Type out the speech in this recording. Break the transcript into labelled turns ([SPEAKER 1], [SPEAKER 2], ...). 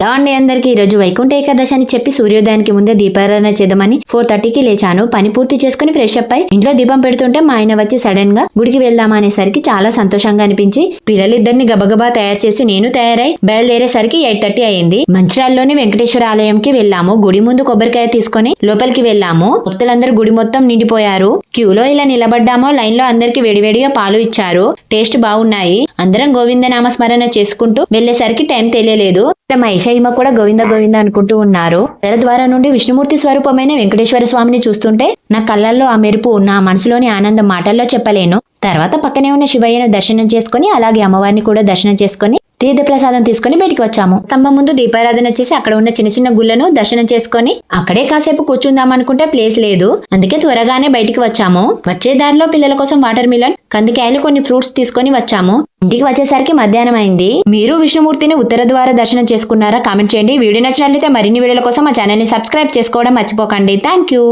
[SPEAKER 1] Hello అండి అందరికి ఈ రోజు వైకుంఠ ఏకాదశి అని చెప్పి సూర్యోదయానికి ముందే దీపారాధన చేద్దామని 4:30కి లేచాను. పని పూర్తి చేసుకుని ఫ్రెష్ అప్ అయి ఇంట్లో దీపం పెడుతుంటే మా ఆయన వచ్చి సడన్ గా గుడికి వెళ్దామా అనేసరికి చాలా సంతోషంగా అనిపించి పిల్లలిద్దరిని గబగబా తయారు చేసి నేను తయారై బయలుదేరేసరికి 8:30 అయింది. మంచిర్యాలలోని వెంకటేశ్వర ఆలయంకి వెళ్ళాము. గుడి ముందు కొబ్బరికాయ తీసుకుని లోపలికి వెళ్ళాము. భక్తులందరూ గుడి మొత్తం నిండిపోయారు. క్యూలో ఇలా నిలబడ్డామో లైన్ లో అందరికి వేడివేడిగా పాలు ఇచ్చారు. టేస్ట్ బాగున్నాయి. అందరం గోవింద నామ స్మరణ చేసుకుంటూ వెళ్లేసరికి టైం తెలియలేదు. మహిషయ్యమ్మ కూడా గోవింద గోవింద అనుకుంటూ ఉన్నారు. తెర ద్వారా నుండి విష్ణుమూర్తి స్వరూపమైన వెంకటేశ్వర స్వామిని చూస్తుంటే నా కళ్ళల్లో ఆ మెరుపు, నా మనసులోని ఆనందం మాటల్లో చెప్పలేను. తర్వాత పక్కనే ఉన్న శివయ్యను దర్శనం చేసుకుని అలాగే అమ్మవారిని కూడా దర్శనం చేసుకుని తీర్థ ప్రసాదం తీసుకుని బయటికి వచ్చాము. స్తంభం ముందు దీపారాధన చేసి అక్కడ ఉన్న చిన్న చిన్న గుళ్ళను దర్శనం చేసుకుని అక్కడే కాసేపు కూర్చుందాం అనుకుంటే ప్లేస్ లేదు. అందుకే త్వరగానే బయటికి వచ్చాము. వచ్చే దారిలో పిల్లల కోసం వాటర్ మిలన్, కందికాయలు, కొన్ని ఫ్రూట్స్ తీసుకొని వచ్చాము. ఇంటికి వచ్చేసరికి మధ్యాహ్నం అయింది. మీరు విష్ణుమూర్తిని ఉత్తర ద్వార దర్శనం చేసుకున్నారా? కామెంట్ చేయండి. వీడియో నచ్చినట్లయితే మరిన్ని వీడియోల కోసం మా ఛానల్ ని సబ్స్క్రైబ్ చేసుకోవడం మర్చిపోకండి. Thank you.